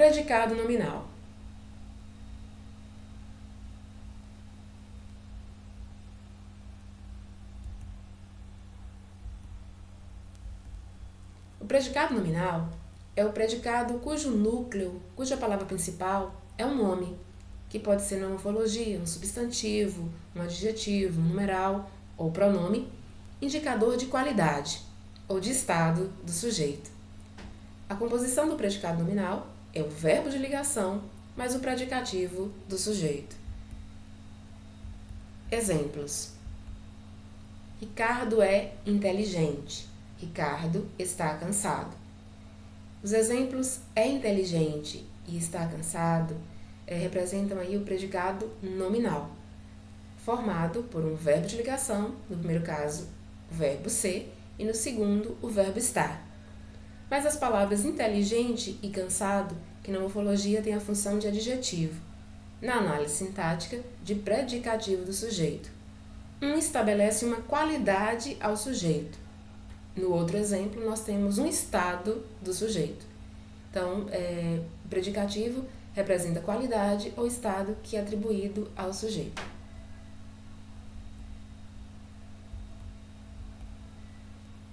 Predicado nominal. O predicado nominal é o predicado cujo núcleo, cuja palavra principal é um nome, que pode ser uma morfologia, um substantivo, um adjetivo, um numeral ou pronome, indicador de qualidade ou de estado do sujeito. A composição do predicado nominal é o verbo de ligação mais o predicativo do sujeito. Exemplos: Ricardo é inteligente. Ricardo está cansado. Os exemplos é inteligente e está cansado representam aí o predicado nominal, formado por um verbo de ligação, no primeiro caso, o verbo ser, e no segundo, o verbo estar. Mas as palavras inteligente e cansado, que na morfologia têm a função de adjetivo, na análise sintática, de predicativo do sujeito. Um estabelece uma qualidade ao sujeito. No outro exemplo, nós temos um estado do sujeito. Então, o predicativo representa qualidade ou estado que é atribuído ao sujeito.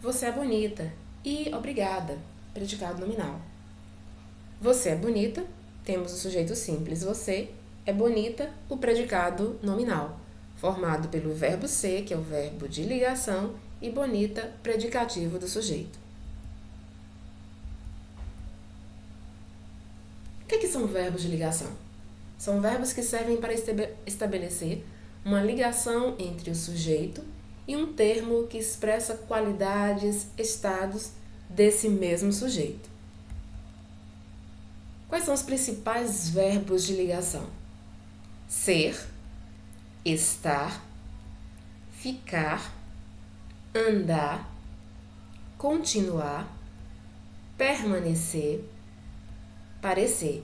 Você é bonita e obrigada, predicado nominal. Você é bonita, temos o sujeito simples você, é bonita, o predicado nominal, formado pelo verbo ser, que é o verbo de ligação, e bonita, predicativo do sujeito. O que são verbos de ligação? São verbos que servem para estabelecer uma ligação entre o sujeito e um termo que expressa qualidades, estados desse mesmo sujeito. Quais são os principais verbos de ligação? Ser, estar, ficar, andar, continuar, permanecer, parecer.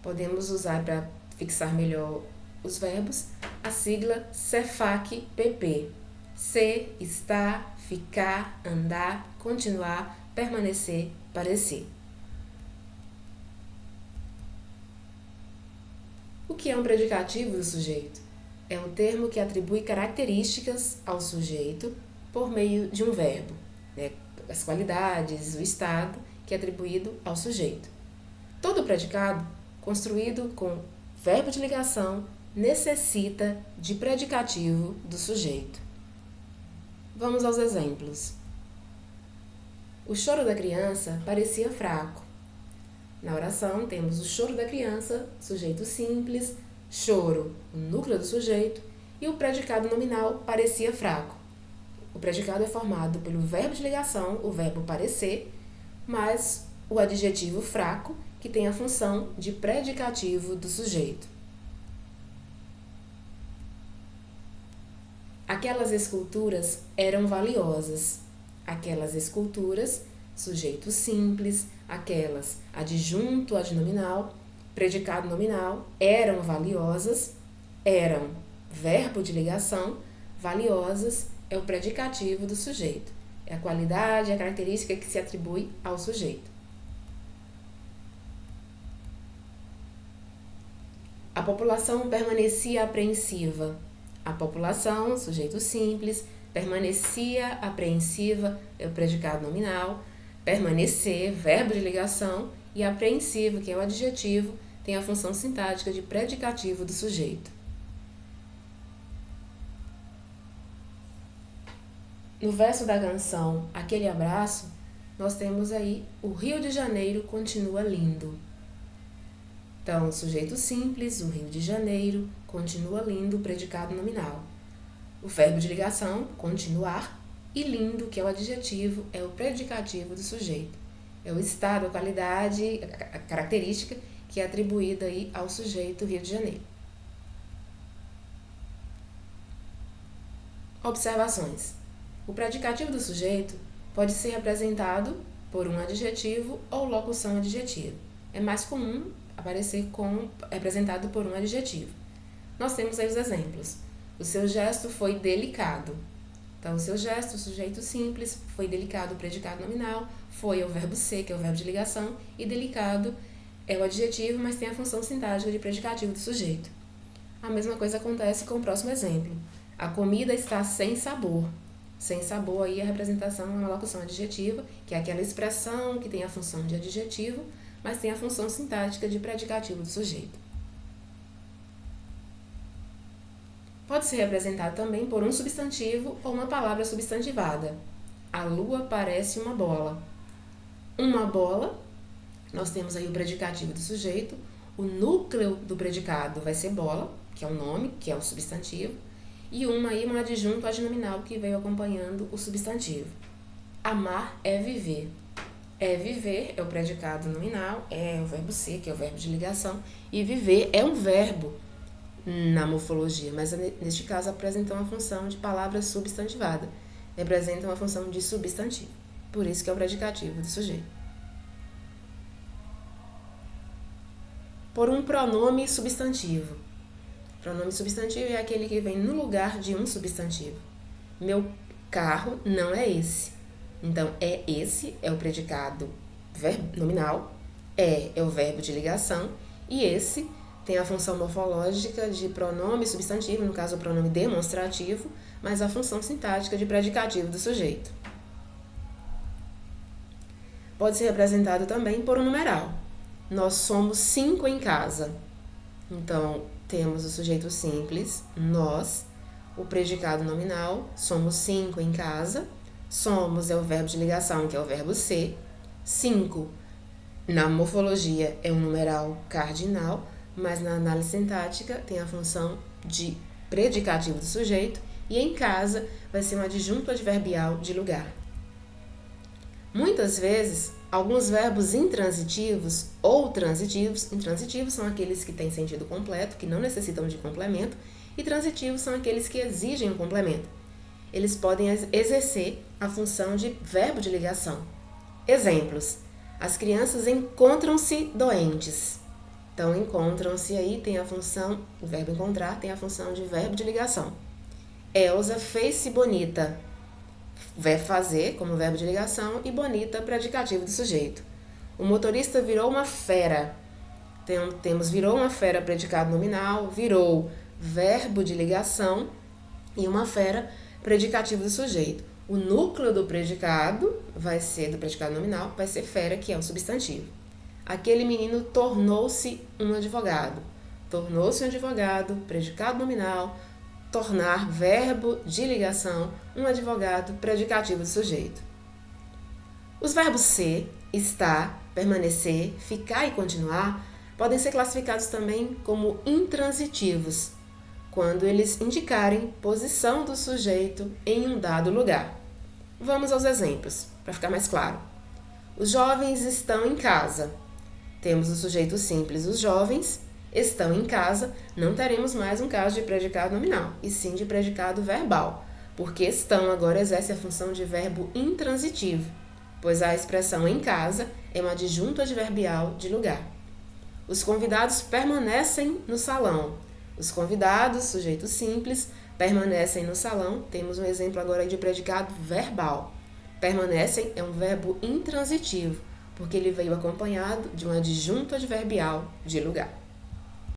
Podemos usar para fixar melhor os verbos a sigla CEFAC-PP. Ser, estar, ficar, andar, continuar, permanecer, parecer. O que é um predicativo do sujeito? É um termo que atribui características ao sujeito por meio de um verbo, as qualidades, o estado que é atribuído ao sujeito. Todo predicado, construído com verbo de ligação, necessita de predicativo do sujeito. Vamos aos exemplos. O choro da criança parecia fraco. Na oração, temos o choro da criança, sujeito simples, choro, o núcleo do sujeito, e o predicado nominal parecia fraco. O predicado é formado pelo verbo de ligação, o verbo parecer, mais o adjetivo fraco, que tem a função de predicativo do sujeito. Aquelas esculturas eram valiosas. Aquelas esculturas, sujeito simples, aquelas, adjunto adnominal, predicado nominal, eram valiosas, eram, verbo de ligação, valiosas é o predicativo do sujeito. É a qualidade, a característica que se atribui ao sujeito. A população permanecia apreensiva. A população, sujeito simples, permanecia apreensiva é o predicado nominal, permanecer, verbo de ligação, e apreensivo, que é o adjetivo, tem a função sintática de predicativo do sujeito. No verso da canção Aquele Abraço, nós temos aí o Rio de Janeiro continua lindo. Então, sujeito simples, o Rio de Janeiro, continua lindo, predicado nominal. O verbo de ligação, continuar, e lindo, que é o adjetivo, é o predicativo do sujeito. É o estado, a qualidade, a característica que é atribuída aí ao sujeito Rio de Janeiro. Observações. O predicativo do sujeito pode ser representado por um adjetivo ou locução adjetiva. É mais comum aparecer representado por um adjetivo. Nós temos aí os exemplos. O seu gesto foi delicado. Então, o seu gesto, o sujeito simples, foi delicado, o predicado nominal, foi o verbo ser, que é o verbo de ligação, e delicado É o adjetivo, mas tem a função sintática de predicativo do sujeito. A mesma coisa acontece com o próximo exemplo. A comida está sem sabor. Sem sabor aí a representação é uma locução adjetiva, que é aquela expressão que tem a função de adjetivo, mas tem a função sintática de predicativo do sujeito. Pode ser representado também por um substantivo ou uma palavra substantivada. A lua parece uma bola. Uma bola, nós temos aí o predicativo do sujeito, o núcleo do predicado vai ser bola, que é o nome, que é o substantivo, e um adjunto adnominal que veio acompanhando o substantivo. Amar é viver. É viver é o predicado nominal, é o verbo ser, que é o verbo de ligação, e viver é um verbo na morfologia, mas neste caso apresenta uma função de palavra substantivada, representa uma função de substantivo, por isso que é o predicativo do sujeito. Por um pronome substantivo. Pronome substantivo é aquele que vem no lugar de um substantivo. Meu carro não é esse. Então, é esse é o predicado nominal, é o verbo de ligação, e esse tem a função morfológica de pronome substantivo, no caso o pronome demonstrativo, mas a função sintática de predicativo do sujeito. Pode ser representado também por um numeral. Nós somos 5 em casa. Então, temos o sujeito simples, nós, o predicado nominal, somos 5 em casa, somos é o verbo de ligação, que é o verbo ser, 5 na morfologia é um numeral cardinal, mas na análise sintática tem a função de predicativo do sujeito, e em casa vai ser um adjunto adverbial de lugar. Muitas vezes, alguns verbos intransitivos ou transitivos, intransitivos são aqueles que têm sentido completo, que não necessitam de complemento, e transitivos são aqueles que exigem um complemento. Eles podem exercer a função de verbo de ligação. Exemplos: as crianças encontram-se doentes. Então, encontram-se aí tem a função, o verbo encontrar tem a função de verbo de ligação. Elza fez-se bonita. Fazer como verbo de ligação e bonita predicativo do sujeito. O motorista virou uma fera. Temos virou uma fera predicado nominal, virou verbo de ligação e uma fera predicativo do sujeito. O núcleo do predicado vai ser do predicado nominal, vai ser fera, que é o substantivo. Aquele menino tornou-se um advogado. Tornou-se um advogado, predicado nominal, tornar verbo de ligação, um advogado, predicativo do sujeito. Os verbos ser, estar, permanecer, ficar e continuar podem ser classificados também como intransitivos, quando eles indicarem posição do sujeito em um dado lugar. Vamos aos exemplos, para ficar mais claro. Os jovens estão em casa. Temos o sujeito simples, os jovens estão em casa, não teremos mais um caso de predicado nominal, e sim de predicado verbal, porque estão agora exerce a função de verbo intransitivo, pois a expressão em casa é um adjunto adverbial de lugar. Os convidados permanecem no salão. Os convidados, sujeito simples, permanecem no salão. Temos um exemplo agora de predicado verbal. Permanecem é um verbo intransitivo, porque ele veio acompanhado de um adjunto adverbial de lugar.